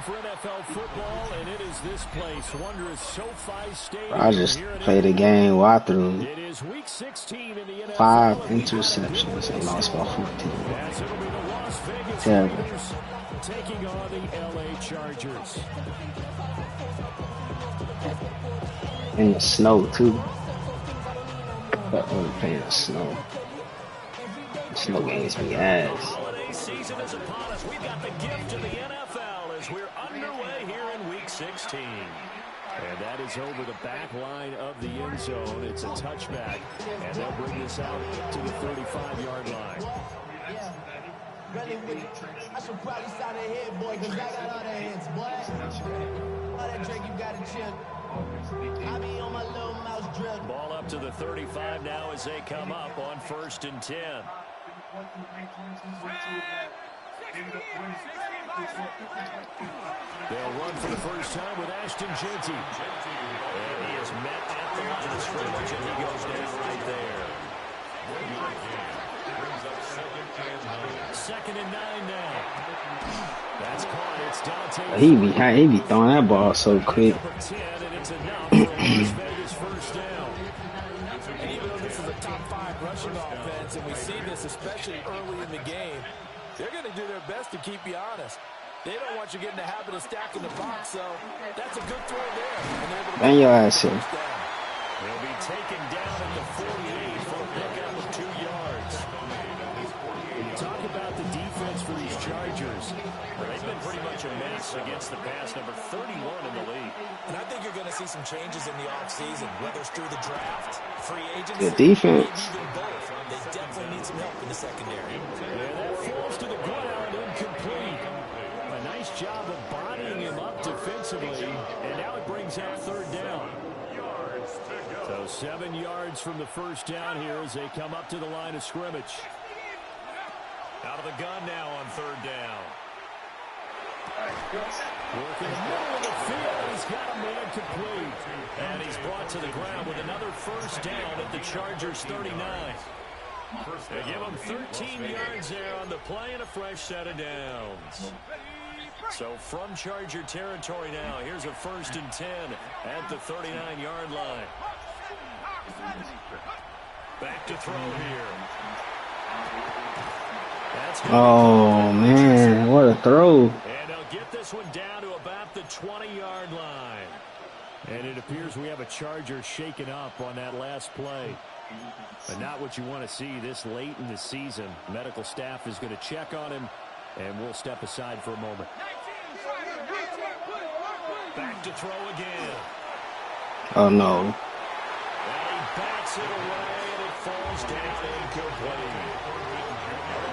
for NFL football, and it is this place, wondrous SoFi Stadium. I just played a game where I threw It is week 16 in the NFL. 5 interceptions and lost by 14. As it'll be the Las Vegas Terrible. Raiders taking on the LA Chargers. In the snow too. But we're playing the snow. Snow games be ass. Holiday season is upon us. We've got the gift of the NFL as we're underway here in week 16. And that is over the back line of the end zone. It's a touchback, and they'll bring this out to the 35-yard line. Yeah. Really, I should probably sign a head, boy, because I got all that hits, boy. All that drink, you got to chill. I be on my little mouse drill. Ball up to the 35 now as they come up on 1st and 10. They'll run for the first time with Ashton Jeanty. And he is met at the line of scrimmage, and he goes down right there. 2nd and 9 now. That's caught. It's Dante. He be throwing that ball so quick. And it's enough for a Las Vegas first down. And even though this is a top 5 rushing offense, and we see this especially early in the game, they're going to do their best to keep you honest. They don't want you getting the habit of stacking the box, so that's a good throw there. Bang your ass here. They'll be taken down at the 48 for a pickup of 2 yards. When you talk about the defense for these Chargers, they've been pretty much a mess against the pass, number 31 in the league. And I think you're going to see some changes in the offseason, whether it's through the draft, free agency, Good defense. maybe even both. They definitely need some help in the secondary. And that falls to the ground, incomplete. A nice job of bodying him up defensively, and now it brings out 3rd down. So 7 yards from the first down here as they come up to the line of scrimmage. Out of the gun now on 3rd down. Working the middle of the field, he's got a man complete. And he's brought to the ground with another first down at the Chargers 39. They give him 13 yards there on the play and a fresh set of downs. So from Charger territory now, here's a 1st and 10 at the 39-yard line. Back to throw here. Oh, man. What a throw. And they'll get this one down to about the 20-yard line. And it appears we have a Charger shaken up on that last play. But not what you want to see this late in the season. Medical staff is going to check on him, and we'll step aside for a moment. Back to throw again. Oh, no. And he backs it away, and it falls down incomplete.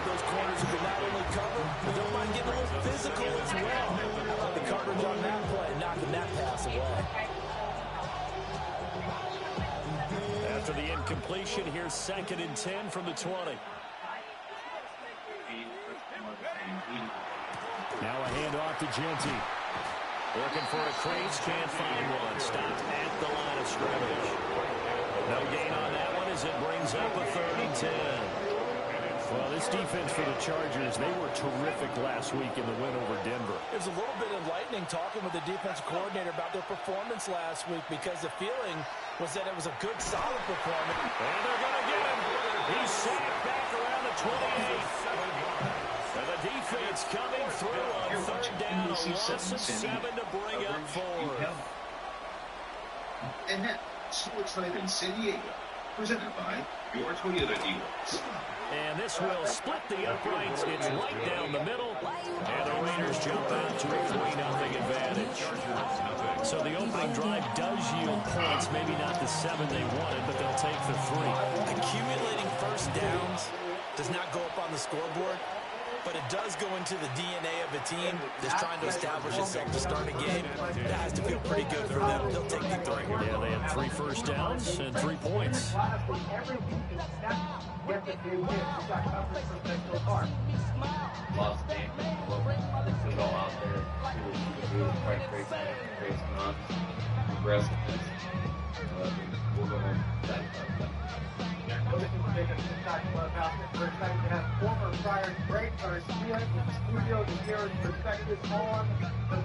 Those corners can not only cover, but they might get a little physical as well. The coverage on that play, knocking that pass away. After the incompletion, here's 2nd and 10 from the 20. Now a handoff to Jeanty. Looking for a crease, can't find one. Stopped at the line of scrimmage. No gain on that one as it brings up a 3rd and 10. Well, this defense for the Chargers, they were terrific last week in the win over Denver. It was a little bit enlightening talking with the defensive coordinator about their performance last week because the feeling was that it was a good, solid performance. And they're going to get him. He's sacked back around the 28. And the defense coming through on 3rd down. A loss of 7 to bring up 4th. And that so excited in San Diego. Presented by your Toyota dealers. And this will split the uprights. It's right down the middle. And the Raiders jump out to a 3-0 advantage. So the opening drive does yield points. Maybe not the 7 they wanted, but they'll take the 3. Accumulating first downs does not go up on the scoreboard, but it does go into the DNA of a team that's trying to establish itself to start a game. That has to feel pretty good for them. They'll take the 3. Yeah, they had 3 first downs and 3 points. Lost game. Put it all out there. Quite crazy aggressiveness. We'll go ahead and dive about that.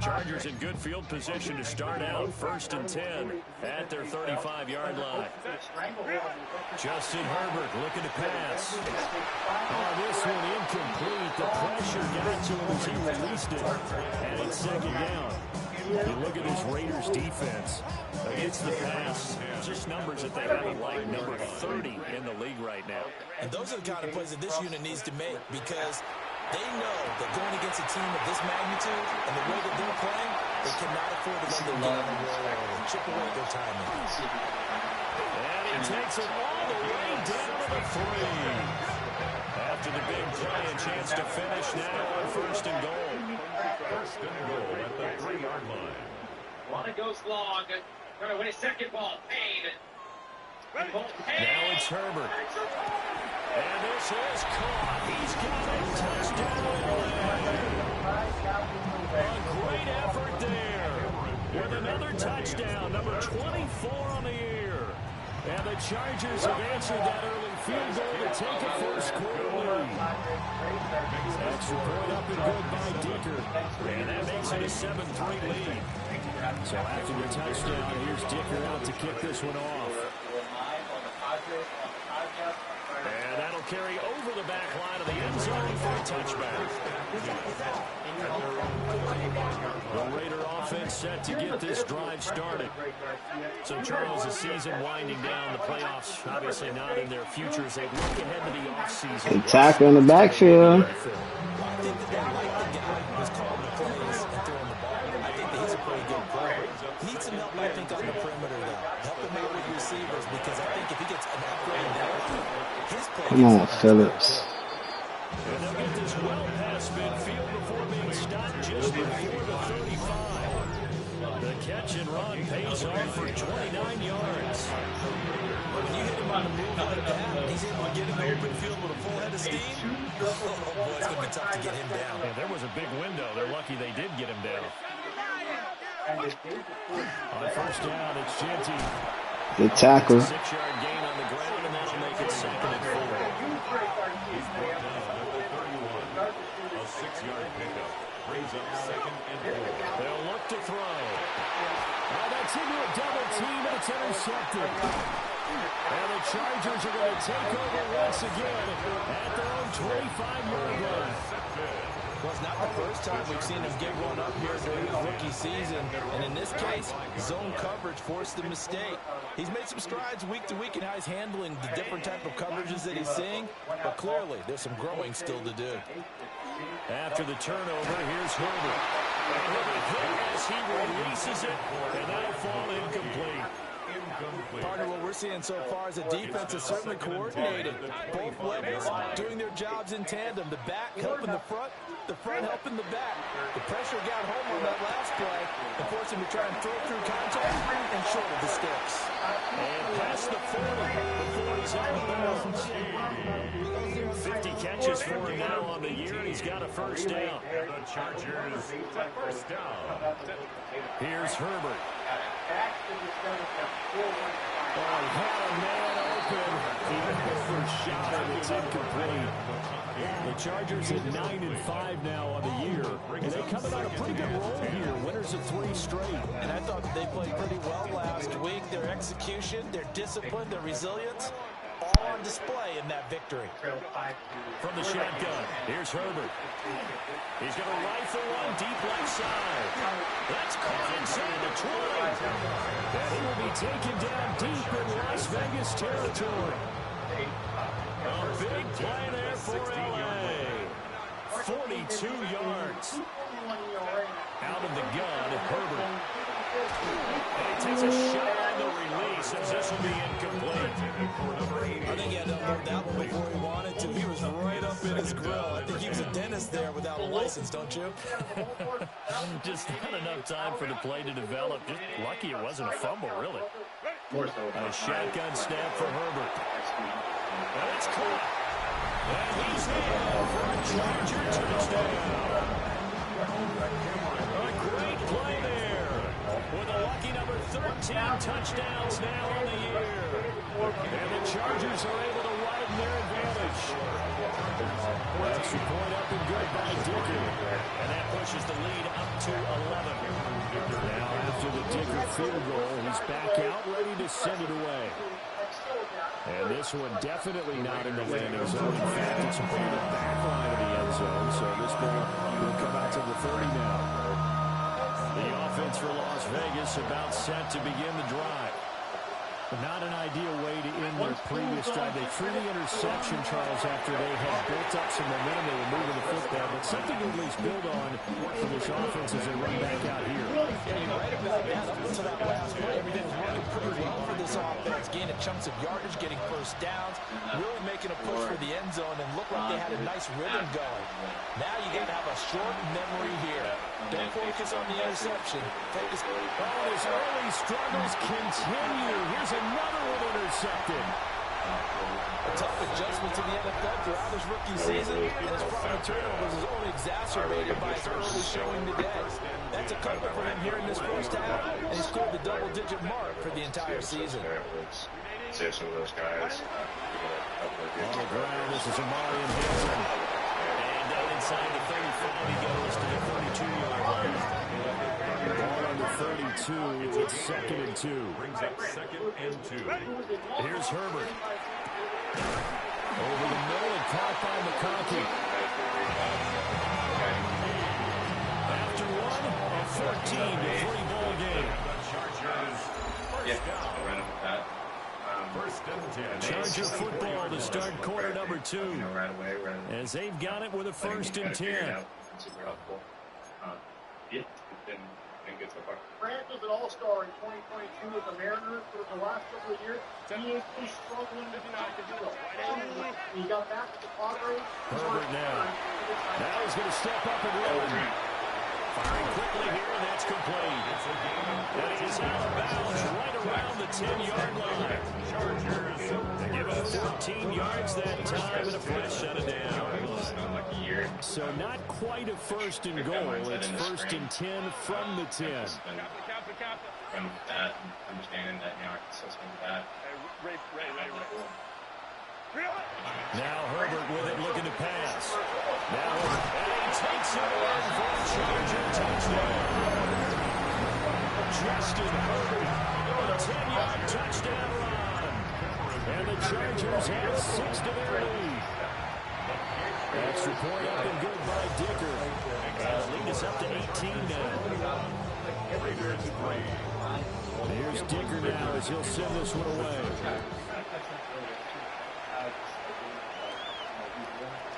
Chargers in good field position to start out, 1st and 10 at their 35-yard line. Justin Herbert looking to pass. Oh, this one incomplete. The pressure got to him as he released it, and it's 2nd down. You look at this Raiders defense against the pass, just numbers that they haven't liked, number 30 in the league right now. And those are the kind of plays that this unit needs to make, because they know that going against a team of this magnitude and the way that they're playing, they cannot afford to let them get on the roll and chip away at their timing. And he takes it all the way down to the 3. After the big play, a chance to finish now on 1st and goal. 1st and goal at the 3-yard line. Want to go long. Trying to win a 2nd ball. Payne. Now it's Herbert. And this is caught. He's got a touchdown. A great effort there. With another touchdown. Number 24 on the year. And the Chargers have answered that early field goal to take a first-quarter lead. Extra point up and good by Dicker. And that makes it a 7-3 lead. So after the touchdown, here's Dicker out to kick this one off. And that'll carry over the back line of the end zone for a touchback. The Raider offense set to get this drive started. So, Charles, the season winding down, the playoffs obviously not in their future as they look ahead to the offseason. They tackle in the backfield. I think that they like the guy who's calling the plays and throwing the ball. I think that he's a pretty good player. Needs some help, I think, on the perimeter, though. Help him out with receivers, because I think if he gets an upgrade there, his play. Come on, Phillips. And they'll get this well past midfield before being stopped just before the 35. The catch and run pays off for 29 yards. When you hit him on the move like that, he's able to get in the open field with a full head of steam. Oh, boy, it's going to be tough to get him down. And there was a big window. They're lucky they did get him down. On 1st down, it's Genty. Good tackle. 6-yard gain on the ground, and that'll make it 2nd and 4. He's brought down at the 31. A 6-yard pickup brings up 2nd and 4. They'll look to throw. Now that's into a double team, and it's intercepted. And the Chargers are going to take over once again at their own 25-yard line. Well, it's not the first time we've seen him get one up here during his rookie season. And in this case, zone coverage forced the mistake. He's made some strides week to week in how he's handling the different type of coverages that he's seeing. But clearly, there's some growing still to do. After the turnover, here's Herbert. And Herbert hit as he releases it, and that'll fall incomplete. Partner, what we're seeing so far is the defense is certainly coordinated. Both levels doing their jobs in tandem. The back helping the front helping the back. The pressure got home on that last play and forced him to try and throw through contact and short of the sticks. And past the 40 before he's out of bounds. 50 catches for him now on the year, and he's got a 1st down. The Chargers, 1st down. Here's Herbert. Oh, he had a man open. He overshot it. It's incomplete. The Chargers at 9-5 now on the year. And they coming on a pretty good roll here. Winners of 3 straight. And I thought that they played pretty well last week. Their execution, their discipline, their resilience, all on display in that victory. From the shotgun, here's Herbert. He's going to rifle one deep left side. That's caught inside the 20. And he will be taken down deep in Las Vegas territory. A big play there for LA. 42 yards. Out of the gun, Herbert. And he takes a shot on the release, as this will be incomplete. I think he had to unload that one before he wanted to. He was right up in his grill. I think he was a dentist there without a license, don't you? Just not enough time for the play to develop. Just lucky it wasn't a fumble, really. A shotgun snap for Herbert. And it's caught. And he's in for a Charger touchdown. A great play there. With a lucky number 13 touchdowns now on the year. And the Chargers are able to widen their advantage. Extra point up and good by Dicker. And that pushes the lead up to 11. Now after the Dicker field goal, he's back out ready to send it away. And this one definitely not in the landing zone. In fact, it's on the back line of the end zone. So this ball will come out to the 30 now. The offense for Las Vegas about set to begin the drive. Not an ideal way to end their previous drive. They threw the interception, Charles, after they had built up some momentum. They were moving the football, but something to at least build on for this offense as they run back out here. Yeah, you're right about that. Up until that last play, everything was working pretty well for this offense. Gaining chunks of yardage, getting first downs, really making a push for the end zone, and looked like they had a nice rhythm going. Now you got to have a short memory here. Don't focus on the interception. Focus. Oh, his early struggles continue. Here's another one intercepted. A tough adjustment to the NFL throughout his rookie season, and his problem turnovers is only exacerbated by his early showing today. That's a comfort for him here in this first half, and he scored the double-digit mark for the entire season. Save some of those guys. On the ground, this is Amari and Hanson. And down inside the 35, he goes to the 32-yard line. Ball on the 32, it's 2nd and 2. Brings up 2nd and 2. Here's Herbert. Over the middle and caught by McConkey. After one, a 14-3 ball game. Chargers. First and 10. Charger football to start quarter number 2. As they've got it with a 1st and 10. Grant was an all-star in 2022 with the Mariners, but in the last couple of years, he's struggling to do it. He got back to the Padres. Herbert now. Now he's going to step up and run. Firing quickly here, and that's complete. And he's out of bounds right around the 10-yard line. Chargers. They give him 14 yards that time, and a first shut it down. So not quite a 1st and goal. It's 1st and 10 from the 10. From that, understanding that, I can still swing that. Now Herbert with it, looking to pass. Now Herbert, and he takes it in for a Charger touchdown. Justin Herbert with a 10-yard touchdown run. And the Chargers have 6 to their lead. Extra point up and good by Dicker. And the lead is up to 18 now. Here's Dicker now as he'll send this one away.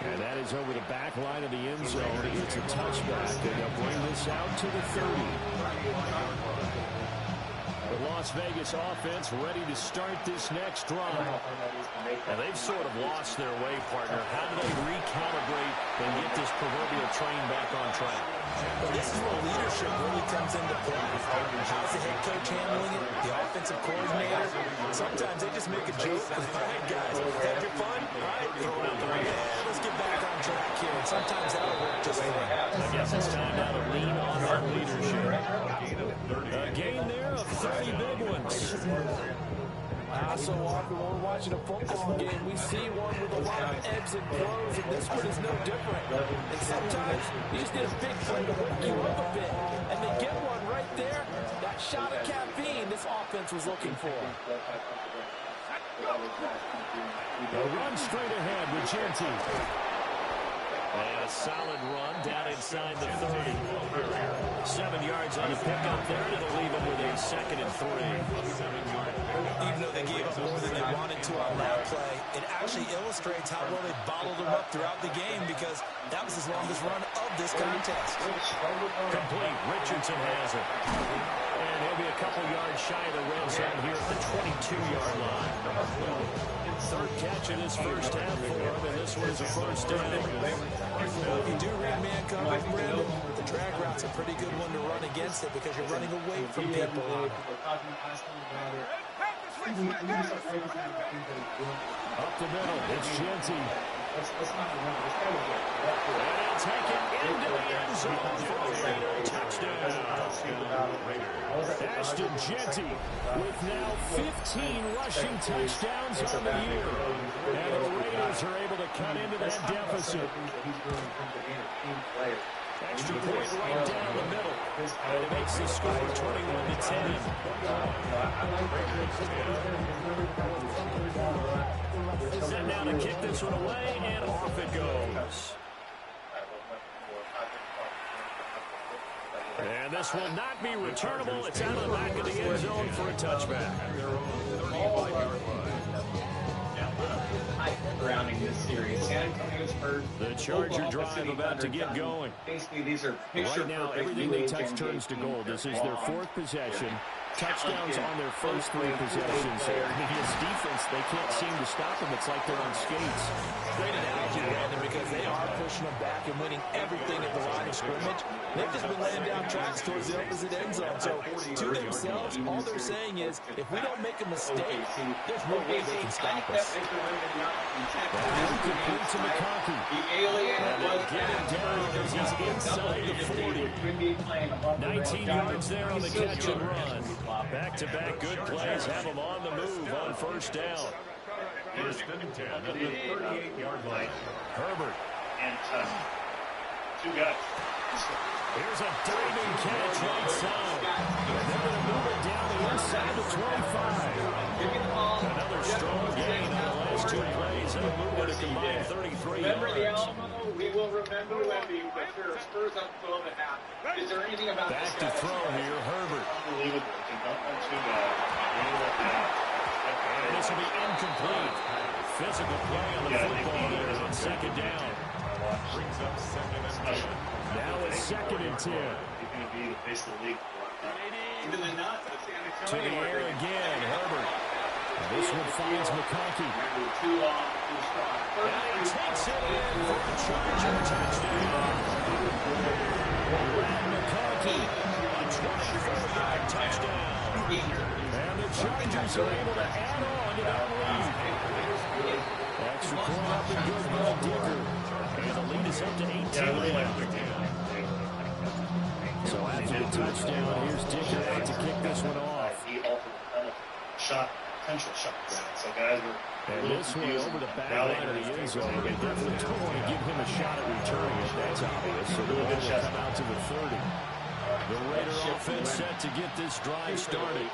And that is over the back line of the end zone. It's a touchback, and they'll bring this out to the 30. The Las Vegas offense ready to start this next drive. Now, they've sort of lost their way, partner. How do they recalibrate and get this proverbial train back on track? Well, this is where leadership really comes into play. How's the head coach handling it? The offensive coordinator? Sometimes they just make a joke. All right, guys, have your fun. All right, throw out the ring. Yeah, let's get back on track here. And sometimes that'll work just fine. I guess it's time now to lean on that leadership. A game there of 30 big ones. So often when we're watching a football game, we see one with a lot of ebbs and flows, and this one is no different. And sometimes you just need a big play to hook you up a bit, and they get one right there. That shot of caffeine this offense was looking for. They'll run straight ahead with Genty. And a solid run down inside the 30. 7 yards on the pickup there. It'll leave him with a 2nd and 3. Even though they gave up more than they wanted to on that play, it actually illustrates how well they bottled him up throughout the game, because that was his longest run of this contest. Complete. Richardson has it. And he'll be a couple yards shy of the red zone here at the 22-yard line. 3rd catch in his first half for him, and this one is a first down. If you do read man coverage, Brandon, the drag route's a pretty good one to run against it because you're running away from people. Up the middle, it's Genty. And he'll take it into the end zone for a Raider touchdown. That's Christian Jeanty with now 15 rushing touchdowns on the year. And the Raiders are able to cut into that deficit. Extra point right down the middle. And it makes the score 21-10. Set now to kick this one away, and off it goes. And this will not be returnable. It's out of the back of the end zone for a touchback. Surrounding this series, San Antonio's first. The Charger drive about to get going. Basically, these are right now, everything they touch turns to gold. This is their fourth possession. Touchdowns on their first three possessions. I mean, this defense, they can't seem to stop them. It's like they're on skates. Great analogy, Brandon, because they are pushing them back and winning everything at the line of scrimmage. They've just been laying down tracks towards the opposite end zone. So, to themselves, all they're saying is, if we don't make a mistake, there's no way they can stop us. Complete to McConkey. The alien was getting down as he's inside the 40. 19 yards there on the catch and run. Back-to-back good plays have them on the move on first down. First and 10 at the 38-yard line. Herbert. And two guys. Here's a diving catch right side. They're going to move it down the inside the 25. Another strong gain on the last two plays. And a move to a combined 33 Remember yards. the Alamo? We will remember when the Spurs up 12 and a half. Is there anything about Back to throw here, Herbert. Unbelievable. And this will be incomplete. Physical play on the football there on second down. Brings up second and 10. Now it's second and 10. He's going to be the face of the league. To the air again, Herbert. And this one finds McConkey. Too long, too strong. And he takes it in for a Charger touchdown. Brad McConkey, a 24-yard touchdown. And the Chargers are able to add on to that lead. Extra point up and good by Dicker. And the lead is up to 18. So after the touchdown, here's Dicker out to kick this one off. He altered potential shots. So guys were and this one over the back line of the end zone. They definitely don't want to give him a shot at returning it. That's obvious. So the ball will come out to the 30. The Raider offense set to get this drive started.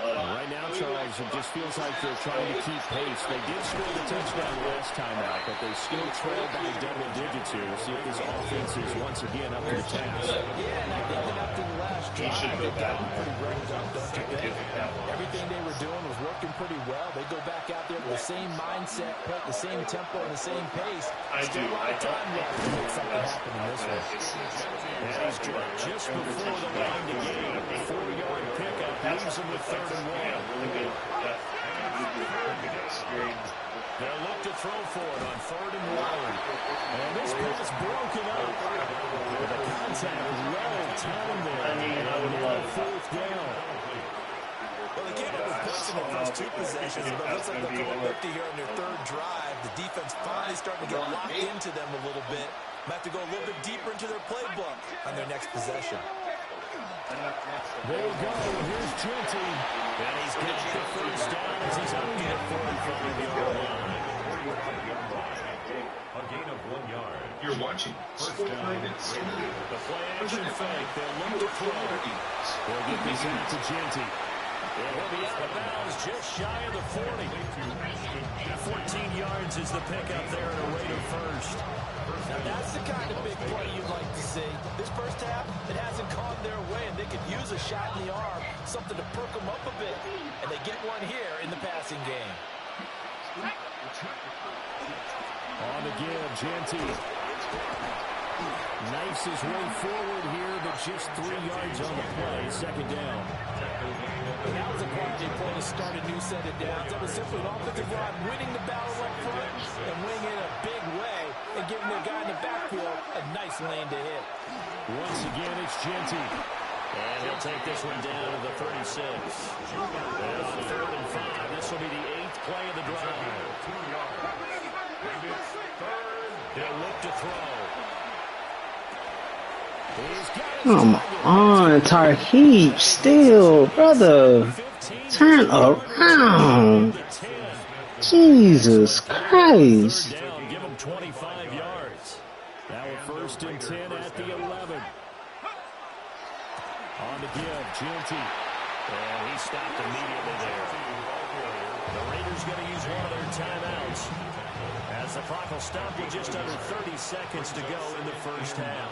Right now, Charles, it just feels like they're trying to keep pace. They did score the touchdown last time out, but they still trail by double digits here. We'll see if this offense is once again up to the task. Yeah, and I think that after the last drive, they got them pretty ramped up, don't you think? Everything they were doing was working pretty well. They go back out there with the same mindset, put the same tempo and the same pace. Still a lot of time left to make something happen in this one. And he's dropped just before the line to gain. 4-yard pickup leaves him with 3rd and 1. They'll look to throw for it on 3rd and 1. And this pass broken up. The contact well timed there. And 4th down. Well, they came up with points in their first two possessions, but it looks like they'll go empty here on their third drive. The defense finally starting to get locked into them a little bit. Might have to go a little bit deeper into their playbook on their next possession. There you go. Here's Jeanty. And he's got the first down as he's up to the 45-yard line. A gain of 1 yard. You're watching First down. The play action fake. They'll look to throw. They'll get this out to Jeanty. He'll be out of bounds just shy of the 40. 14 yards is the pickup there at a Raider first. Now that's the kind of big play you'd like to see. This first half, it hasn't gone their way, and they could use a shot in the arm, something to perk them up a bit. And they get one here in the passing game. On again, Jeanty. Knifes his way forward here, but just 3 yards on the play. Second down. That was a quality play to start a new set of downs. That was simply an offensive line winning the battle up front and winning it a big way and giving their guy in the backfield a nice lane to hit. Once again, it's Jeanty. And he'll take this one down to the 36. And on 3rd and 5, this will be the 8th play of the drive. 2 yards. And it's 3rd. He'll look to throw. Come on, Tarheeb, still, brother. Turn around. Jesus Christ. Down, give him 25 yards. Now a 1st and 10 at the 11. On the give, Ginty. And he stopped immediately there. The Raiders going to use one of their timeouts as the clock will stop with just under 30 seconds to go in the first half.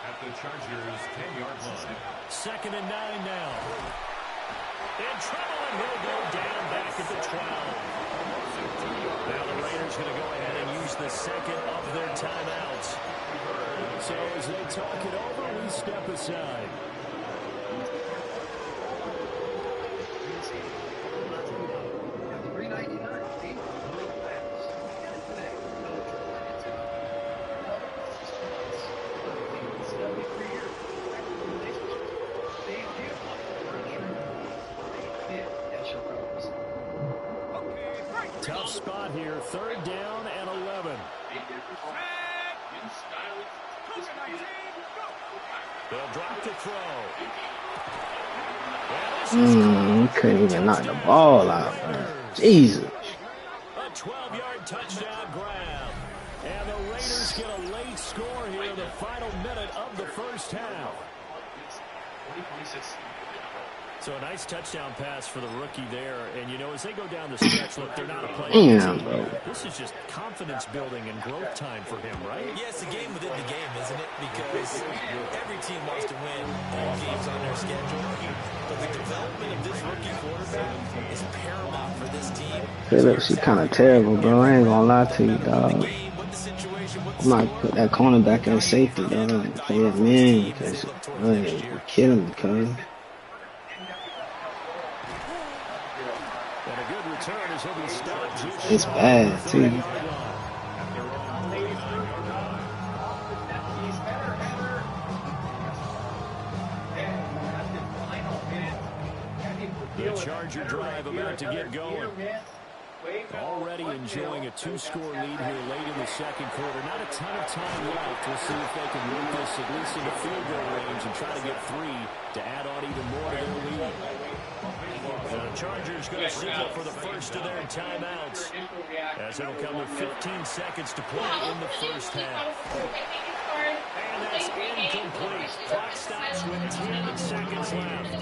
At the Chargers' 10-yard line. 2nd and 9 now. In trouble, and he'll go down back at the 12. Now the Raiders going to go ahead and use the second of their timeouts. So as they talk it over, we step aside. Tough spot here, 3rd down and 11. They'll drop to throw. You couldn't even knock the ball out, man. Jesus. A 12-yard touchdown grab. And the Raiders get a late score here in the final minute of the first half. So a nice touchdown pass for the rookie there. And, you know, as they go down the stretch, look, they're not a player. Damn, bro. This is just confidence building and growth time for him, right? Yeah, it's a game within the game, isn't it? Because every team wants to win all games on their schedule. But the development of this rookie quarterback is paramount for this team. Phillips, he kind of terrible, bro. I ain't gonna lie to you, dog. I might put that cornerback in safety, dog. Play that man, because you're killing me, cuz. It's bad, too. The Charger drive about to get going. Already enjoying a 2-score lead here late in the second quarter. Not a ton of time left. We'll see if they can move this at least into field goal range and try to get 3 to add on even more to their lead. The Chargers going to signal for the first of their timeouts as it'll come with 15 seconds to play in the first half. And that's incomplete. Clock stops with 10 seconds left.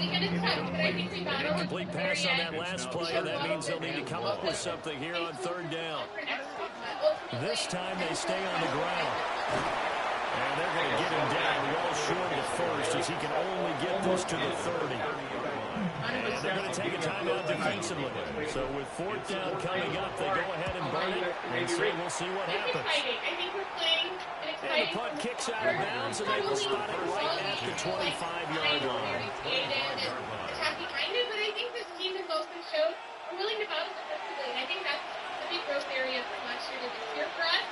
Incomplete pass on that last play, and that means they'll need to come up with something here on 3rd down. This time they stay on the ground. And they're going to get him down well short of the first as he can only get this to the 30. And they're going to take a timeout defensively. So with 4th down coming up, they go ahead and burn it. And so we'll see what happens. And the punt kicks out of bounds, and they will spot it right at the 25-yard line. Attacking minded, but I think this team has also showed we're willing to battle defensively, and I think that's the big growth area from last year to this year for us.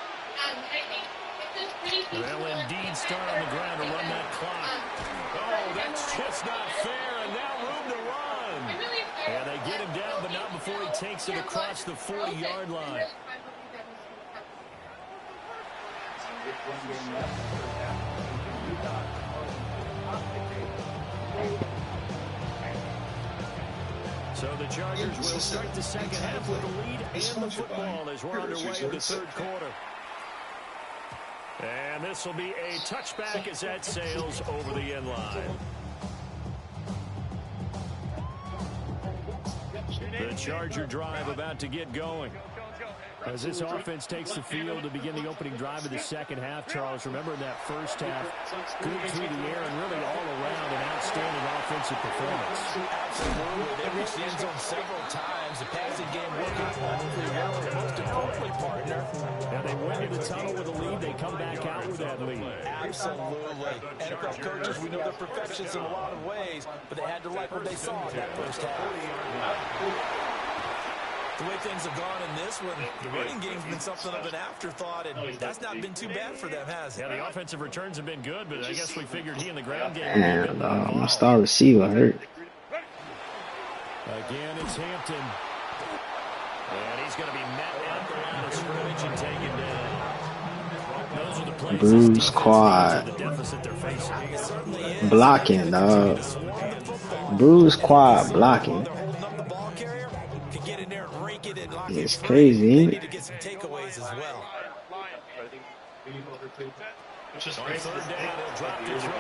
And I think it's just pretty. They'll indeed start on the ground to run that clock. Oh, that's just not fair, and now room to run. And they get him down, but not before he takes it across the 40-yard line. So the Chargers will start the second half with the lead and the football as we're underway in the 3rd quarter. And this will be a touchback as that sails over the end line. The Charger drive about to get going. As this offense takes the field to begin the opening drive of the second half, Charles, remember in that first half, good through the air and really all around an outstanding offensive performance. Absolutely. They reached the end zone several times. The passing game working perfectly well, and most importantly, partner. Now they went to the tunnel with a lead. They come back out with that lead. Absolutely. NFL coaches, we know they're perfectionists in a lot of ways, but they had to like what they saw in that first half. The way things have gone in this one, the running game's been something of an afterthought, and that's not been too bad for them, has it? Yeah, the offensive returns have been good, but I guess we figured he in the ground game. And my star receiver hurt. Again, it's Hampton. And he's going to be met at the line of scrimmage and taken down. Those are the plays this Bruce defense needs Quad. with the deficit they're facing. It certainly is. Blocking, Continue dog. to swarm the football. Bruce And you can Quad see while blocking. they're holding up the ball carrier, can get in there and rake it and lock it It's free. crazy, They ain't need it? to get some takeaways as well. Which is On crazy. third down, they'll drop to throw.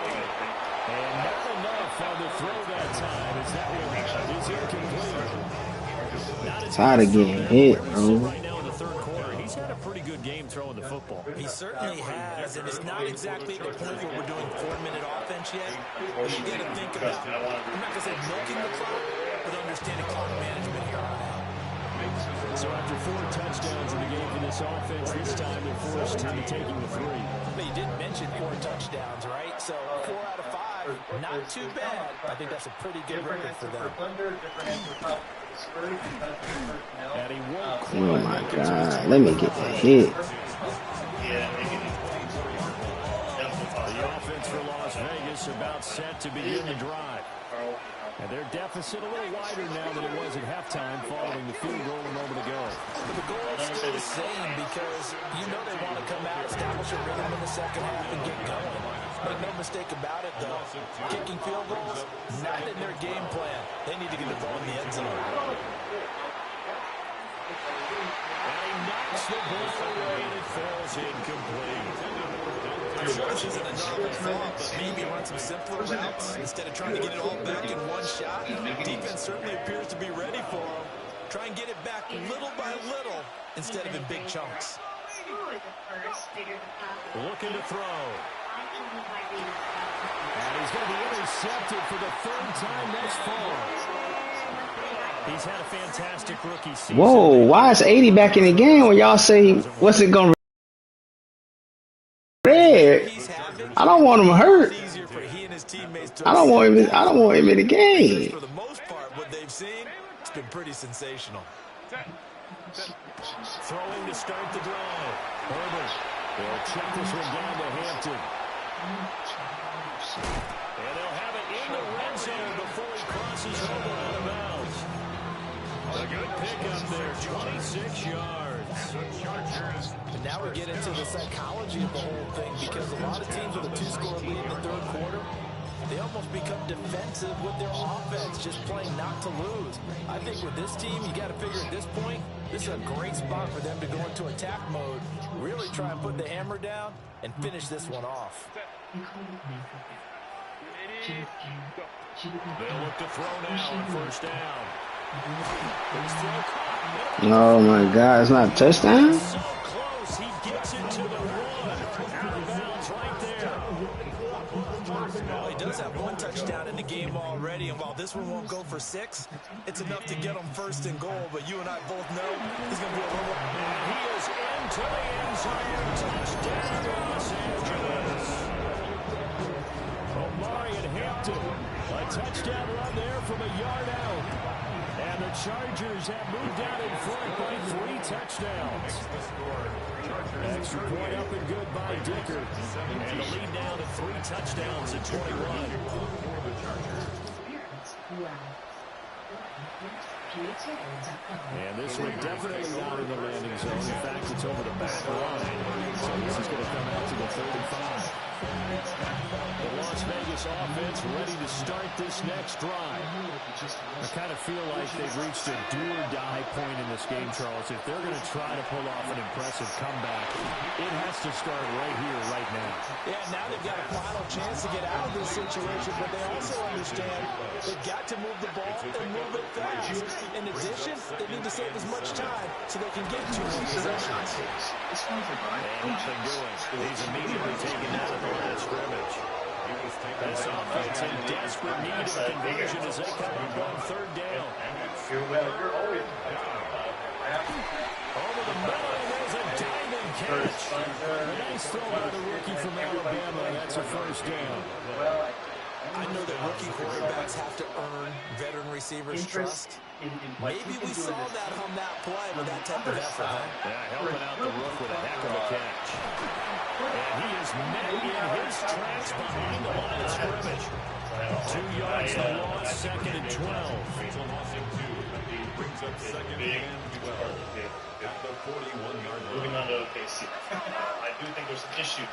And not enough on the throw that time as that one is incomplete. Not as Tired of good getting throw hit, there. Where we sit bro. right now in the third quarter. He's had a pretty good game throwing the football. He certainly has, and it's not exactly at the point where we're doing 4-minute offense yet. But you got to think about, I'm not going to say milking the clock, but understanding clock management here on out. So after 4 touchdowns in the game for this offense, this time they're forced to be taking the 3. But you didn't mention 4 touchdowns, right? So 4 out of 5, not too bad. I think that's a pretty good record for them. And he won't Oh my God. Let me get the hit. The offense for Las Vegas about set to begin the drive. And their deficit a little wider now than it was at halftime following the field goal a moment ago. But the goal is still the same because you know they want to come out, establish a rhythm in the second half, and get going. Make no mistake about it, though. Kicking field goals, not in their game plan. They need to get the ball in the end zone. And he knocks the ball away and it falls incomplete. I'm sure this isn't a novel thought, but maybe run some simpler routes instead of trying to get it all back in one shot. Defense certainly appears to be ready for them. Try and get it back little by little instead of in big chunks. Looking to throw. And he's going to be intercepted for the 3rd time thus far. He's had a fantastic rookie season. Whoa, why is 80 back in the game when y'all say, what's it going to red? I don't want him hurt. I don't want him in the game. For the most part, what they've seen, it's been pretty sensational. Throwing to start the drive. Herbert. They'll check this one down to Hampton. And they'll have it in the red zone before he crosses over out of bounds. A good pickup there, 26 yards. And now we get into the psychology of the whole thing because a lot of teams with a 2-score lead in the third quarter, they almost become defensive with their offense, just playing not to lose. I think with this team, you got to figure at this point, this is a great spot for them to go into attack mode, really try and put the hammer down and finish this one off. They'll look to throw now on 1st down. Oh my God, it's not a touchdown? So close, he gets it to the 1. Out of bounds right there. Well, he does have 1 touchdown in the game already, and while this one won't go for 6, it's enough to get him 1st and goal, but you and I both know he's going to be a little... And he is into the end zone. Touchdown, Los Angeles. Omari and Hampton. A touchdown run there from a yard out. And the Chargers have moved out in front by 3 touchdowns. Extra point up and good by Dicker. And the lead now to 3 touchdowns at 21. And this one definitely not in the landing zone. In fact, it's over the back line. So this is going to come out to the 35. The Las Vegas offense ready to start this next drive. I kind of feel like they've reached a do-or-die point in this game, Charles. If they're going to try to pull off an impressive comeback, it has to start right here, right now. Yeah, now they've got a final chance to get out of this situation, but they also understand they've got to move the ball and move it fast. In addition, they need to save as much time so they can get 2 more possessions. And nothing doing. He's immediately taken out of the last scrimmage. This offense in desperate need of a conversion as they come up on 3rd down. Over the middle, and there's a diving catch. A nice throw by the rookie from Alabama. That's a 1st down. I know that rookie quarterbacks have to earn veteran receivers' trust. Maybe we saw that on that play with that type of effort, huh? Yeah, helping out the rook with a heck of a catch. And he is met in his tracks behind the line of scrimmage. 2 yards the loss, 2nd and 12. Brings up 2nd and 12 at the 41-yard line. Moving on to OKC. I do think there's an issue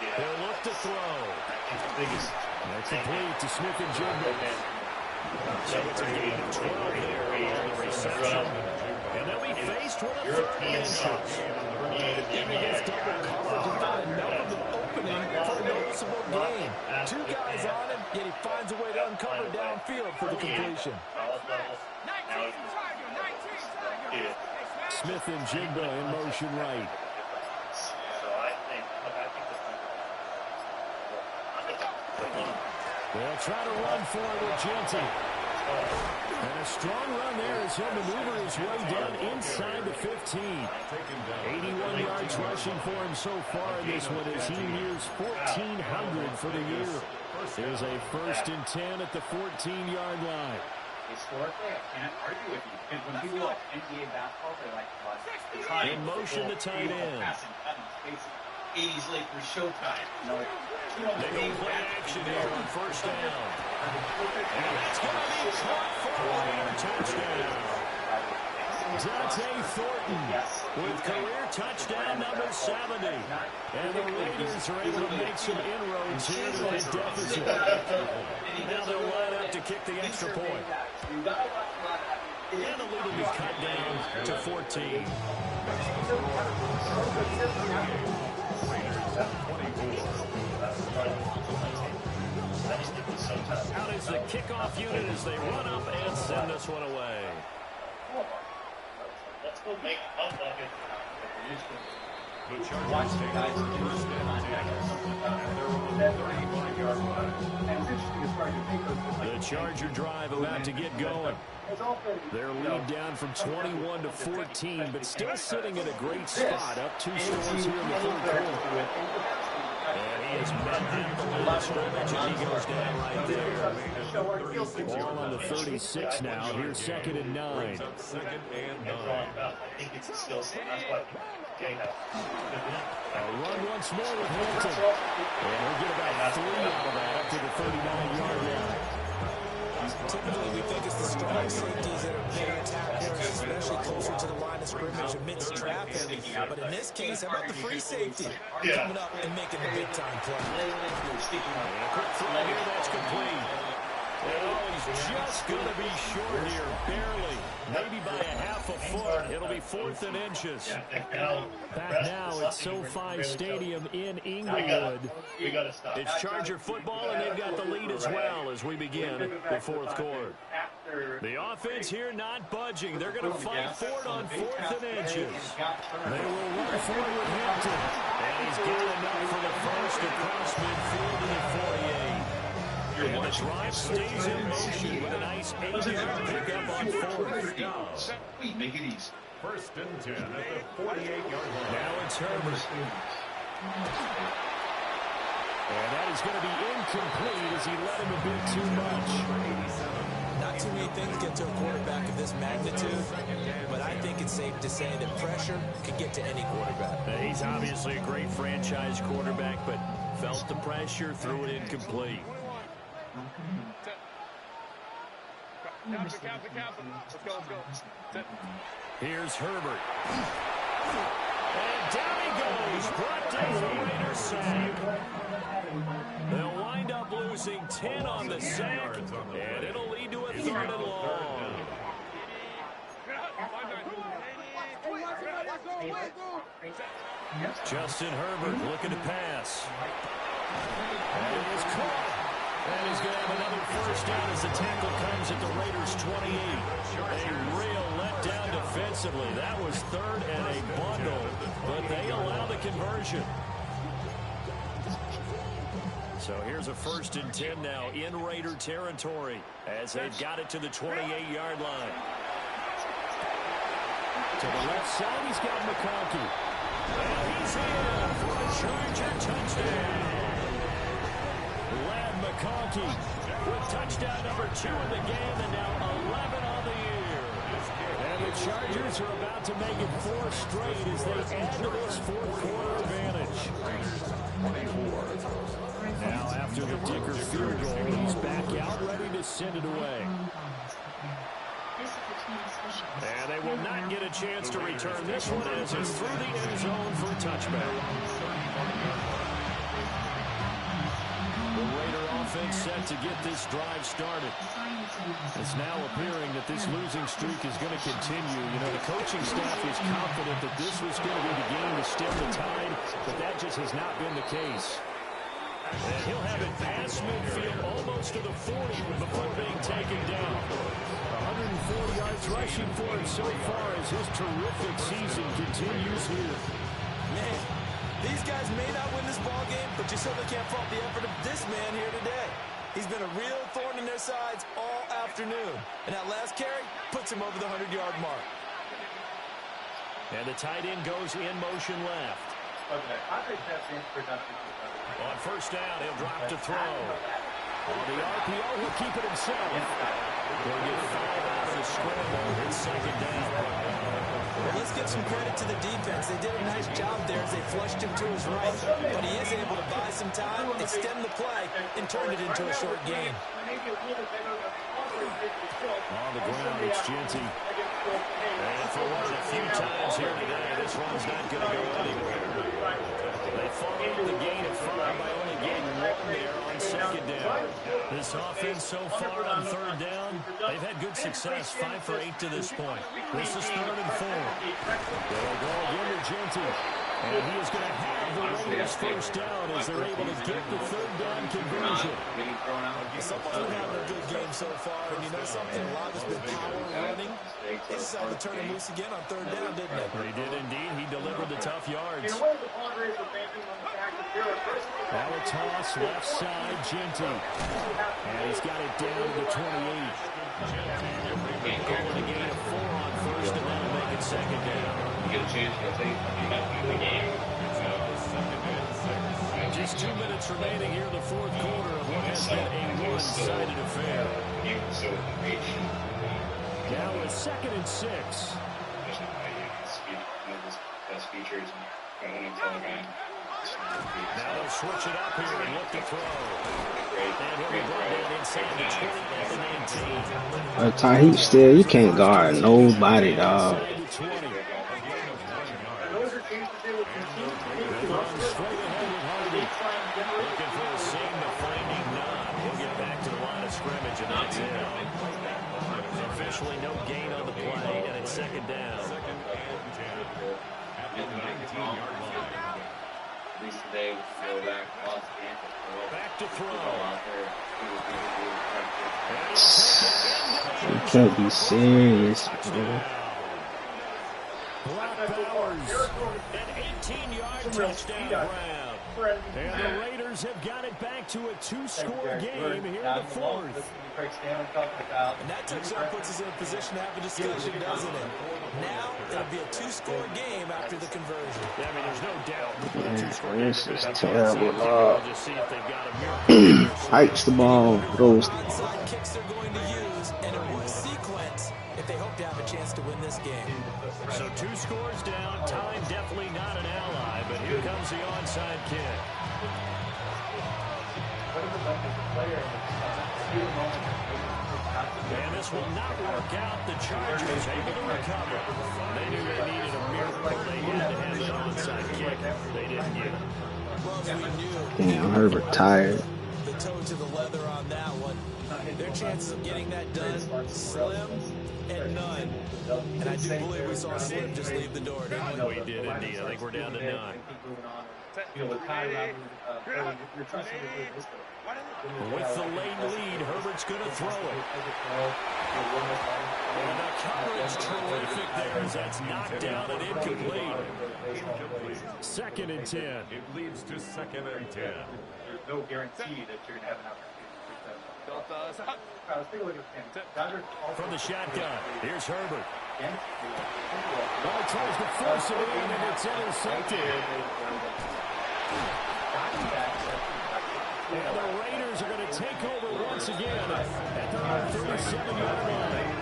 They'll look to throw. That's complete to Smith and Jigba. So it's a gain of 12 there on the reception. And they'll be faced with a third and short. Even against double coverage, he's got enough of an opening for a noticeable gain. Two guys on him, yet he finds a way to uncover downfield for the completion. Smith and Jigba in motion right. They'll try to run for it with Genty. And a strong run there as he'll maneuver his way down inside the 15. 81 yards rushing for him so far in this one as he nears 1,400 for the year. There's a 1st and 10 at the 14-yard line. Historically, I can't argue with you. Because when people watch NBA basketball, they're like, well, in motion to tight end. 80s Lakers showtime. They don't play action here on 1st down. And that's going to be caught for a touchdown. Dante Thornton with career touchdown number 70. And the Raiders are able to make some inroads here to that deficit. Now they'll line up to kick the extra point. And the lead will be cut down to 14. Out is the kickoff unit as they run up and send this one away. Let's go make a punt bucket. The Chargers take the first and 10 at their own 35-yard line. The Charger drive about to get going. Their lead down from 21 to 14, but still sitting in a great spot, up 2 scores here in the 3rd quarter. And he is met at the line of scrimmage, and he goes down right there. Ball on the 36 now. Here's 2nd and 9. 2nd and 9. I think it's a skill set. That's what A run once more with Hampton. And he'll get about 3 out of that up to the 39-yard line. Typically, we think it's the strong safeties that are better tacklers, especially closer to the line of scrimmage amidst traffic. But in this case, how about the free safety coming up and making a big-time play? Quick throw here, that's complete. And he's just going to be short here, barely. Maybe by a half a foot. It'll be 4th and inches. Back now at SoFi Stadium in Inglewood. It's Charger football, and they've got the lead as well as we begin the 4th quarter. The offense here not budging. They're going to fight for it on 4th and inches. They will run for it with Hampton. And he's got enough for the first across midfield to the 48. And the drive stays in motion with a nice 8-yard pickup on 4th. Make it easy. 1st and 10 at the 48-yard line. Now it's Herbert. And that is going to be incomplete as he let him a bit too much. Not too many things get to a quarterback of this magnitude, but I think it's safe to say that pressure can get to any quarterback. He's obviously a great franchise quarterback, but felt the pressure, threw it incomplete. Here's Herbert. And down he goes. Brought down the Raiders sack. They'll wind up losing 10 on the sack, and it'll lead to a 3rd and long. Justin Herbert looking to pass. And it is caught. And he's going to have another 1st down as the tackle comes at the Raiders' 28. A real letdown defensively. That was 3rd and a bundle, but they allow the conversion. So here's a 1st and 10 now in Raider territory as they've got it to the 28-yard line. To the left side, he's got McConkey. And he's in for a Charger touchdown. McConkey with touchdown number 2 in the game and now 11 on the year. And the Chargers are about to make it 4 straight as they add to this 4th quarter advantage. Now after the Dicker field goal, he's back out ready to send it away. And they will not get a chance to return this one as it's through the end zone for a touchback. offense set to get this drive started. It's now appearing that this losing streak is going to continue. You know, the coaching staff was confident that this was going to be the game to stem the tide, but that just has not been the case. And he'll have it past midfield almost to the 40 before being taken down. 104 yards rushing for him so far as his terrific season continues here. Man, these guys may not win this ball game, but you certainly can't fault the effort of this man here today. He's been a real thorn in their sides all afternoon. And that last carry puts him over the 100-yard mark. And the tight end goes in motion left. Okay, I think that's introduction. On first down, he'll drop to throw. On the RPO, he'll keep it himself. He'll get 5 out of the scramble. It's second down. Well, let's give some credit to the defense. They did a nice job there as they flushed him to his right. But he is able to buy some time, extend the play, and turn it into a short gain. On the ground, it's Genty. And for one of the few times here today, this one's not going to go anywhere. They followed the gain of 5 by only getting 1 there on second down. This offense so far on third down, they've had good success, 5 for 8 to this point. This is 3rd and 4. They'll go again to Genty. And he is going to have the Raiders first down as they're able to get the 3rd down conversion. Someone's been having a good game so far, and you know something? A lot has been power running. They decided to turn him loose again on 3rd down, didn't they? He did indeed. He delivered the tough yards. Now a toss left side, Genty. And he's got it down to the 28. Going a gain of 4 on first, and that'll make it second down. Get a chance to take the game. Just 2 minutes remaining here in the 4th quarter of what has been a one-sided affair. Now it's 2nd and 6. Now they'll switch it up here and look to throw. And he'll be brought down inside the 20 at the 19. Ty, still, you can't guard nobody, dog. Looking for a seam to finding none. He'll get back to the line of scrimmage, and that's it. Officially no gain on the play, and it's second down. At least today, we'll go back to throw. You can't be serious, bro. Brock Bowers, an 18-yard touchdown grab. And the Raiders have got it back to a 2-score game here in the 4th. And that touchdown puts us in a position to have a discussion, doesn't it? Now, it'll be a 2-score game after the conversion. Yeah, I mean, there's no doubt. Man, this is terrible, dog. Hikes the ball, goes. Onside kicks they're going to use, and it will sequence if they hope to have a chance to win this game. So 2 scores down, time definitely not an ally, but here comes the onside kick. And this will not work out. The Chargers able to recover. They knew they needed a miracle. They had to have an onside kick. They didn't get it. Well, as we knew, Damn, Herbert tired. the toe to the leather on that one. Their chances of getting that done, slim and none. And I do believe we saw Slim just leave the door, didn't we? We did indeed. I think we're down to 9. With the late lead, Herbert's going to throw it. And the coverage terrific there as that's knocked down and incomplete. 2nd and 10. It leads to 2nd and 10. There's no guarantee that you're going to have an opportunity. From the shotgun, here's Herbert. Ball tries to force it in, and it's intercepted. And the Raiders are going to take over once again at their own 37-yard line.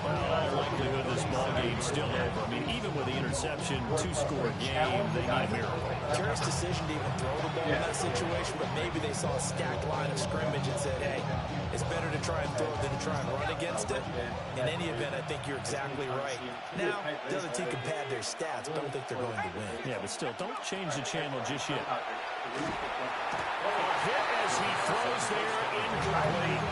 All likelihood this ball game's still over. I mean, even with the interception, 2-score game, they need a miracle. Curious decision to even throw the ball in that situation, but maybe they saw a stacked line of scrimmage and said, hey, it's better to try and throw than to try and run against it. In any event, I think you're exactly right. Now, the other team can pad their stats, but I don't think they're going to win. Yeah, but still, don't change the channel just yet. Hit as he throws there, incomplete.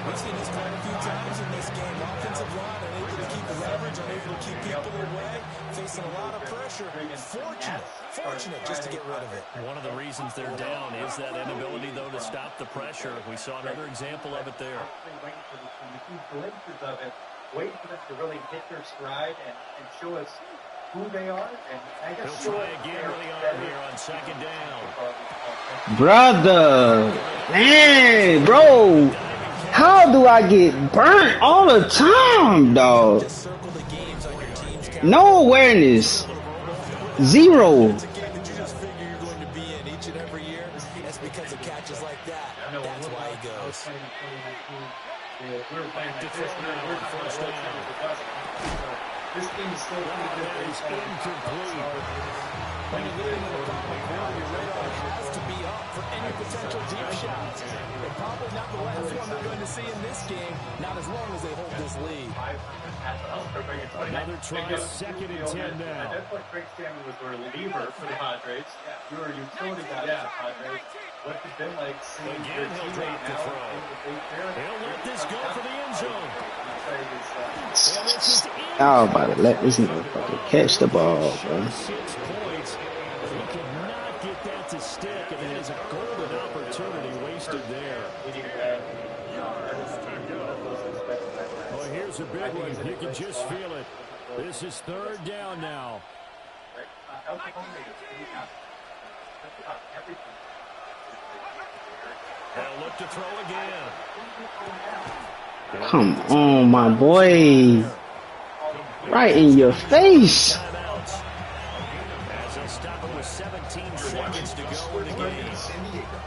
We've seen this quite a few times in this game. Offensive line unable to keep leverage, unable to keep people away, facing a lot of pressure. Fortunate just to get rid of it. One of the reasons they're down is that inability, though, to stop the pressure. We saw another example of it there. Wait for them to really hit their stride and show us who they are. And I guess he'll try again early on here on second down. Brother, man, bro, how do I get burnt all the time, dog? No awareness, zero. It's a game that you just figure you're going to be in each and every year. That's because of catches like that. That's why he goes. Back to throw now on first down. This team is still pretty good. That is incomplete. When you get into the final quarter, your radar has to be up for any potential deep shots. And probably not the last one we're going to see in this game, not as long as they hold this lead. Another try, second and 10 now. That's what Greg Stanley was a reliever for the Padres. You were a utility guy for the Padres. What's it been like seeing your teammate now? He'll let this go for the end zone. I was about to let this motherfucker catch the ball, bro. 6 points. He cannot get that to stick, and that is a golden opportunity wasted there. Oh, here's a big one. You can just feel it. This is third down now. They'll look to throw again. Come on, my boy. Right in your face. As they stop it with 17 seconds to go in the game.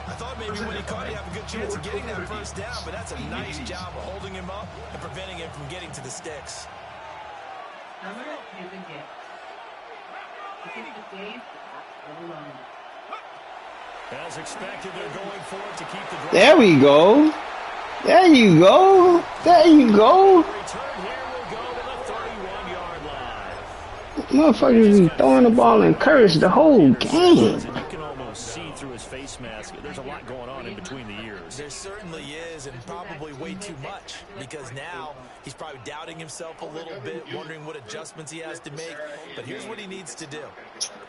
I thought maybe when he caught, he had a good chance of getting that first down, but that's a nice job of holding him up and preventing him from getting to the sticks. As expected, they're going for it to keep the drive. There we go. There you go. There you go. Return here will go to the 31-yard line. Motherfuckers be throwing the ball and encourage the whole game. You can almost see through his face mask. There's a lot going on in between the ears. There certainly is, and probably way too much, because now he's probably doubting himself a little bit, wondering what adjustments he has to make. But here's what he needs to do.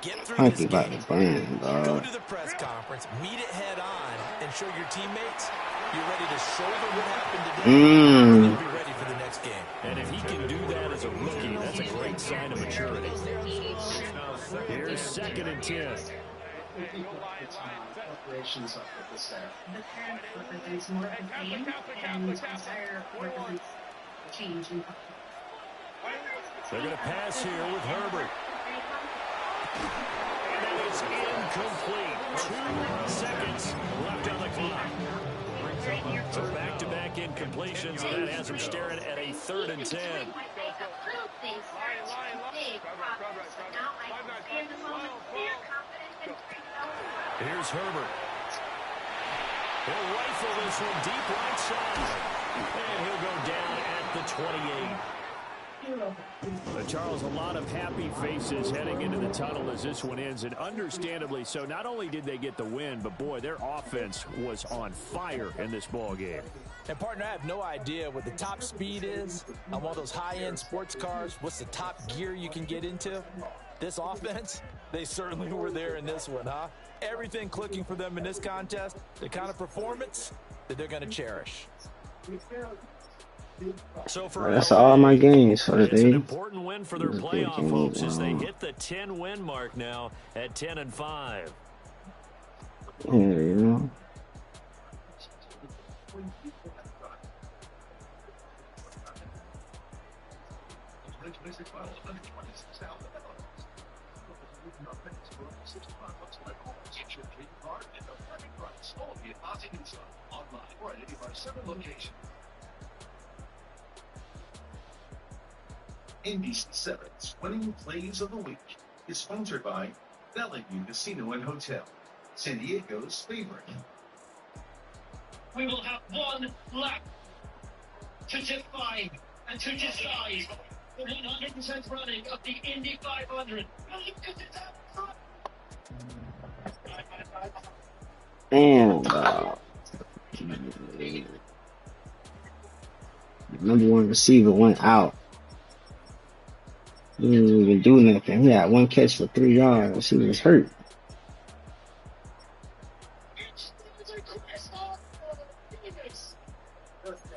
Get through this game, go to the press conference, meet it head on, and show your teammates you're ready to shoulder what happened today, and then be ready for the next game. And if he can do that as a rookie, that's a great sign of maturity. Here's second and 10. Operations up at the staff. The current represents more of the same, and entire represents change. They're going to pass here with Herbert. And that is incomplete. 2 seconds left on the clock. So back-to-back incompletions, and that has him staring at a 3rd and 10. Here's Herbert. He'll rifle this one deep right side. And he'll go down at the 28. Charles, a lot of happy faces heading into the tunnel as this one ends, and understandably so. Not only did they get the win, but boy, their offense was on fire in this ball game. And partner, I have no idea what the top speed is on one of those high-end sports cars. What's the top gear you can get into? This offense, they certainly were there in this one, huh? Everything clicking for them in this contest, the kind of performance that they're going to cherish. So for That's all my games for the it's day. an important win for their playoff hopes as they hit the 10-win mark now at 10-5. Yeah, you know. M27's Winning Plays of the Week is sponsored by Bellevue Casino and Hotel, San Diego's favorite. We will have one lap to define and to decide the 100% running of the Indy 500. Damn, dog. The number one receiver went out. He didn't even do nothing. He had one catch for 3 yards. He was hurt. Just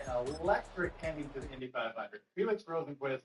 an electric ending to the Indy 500. Felix Rosenquist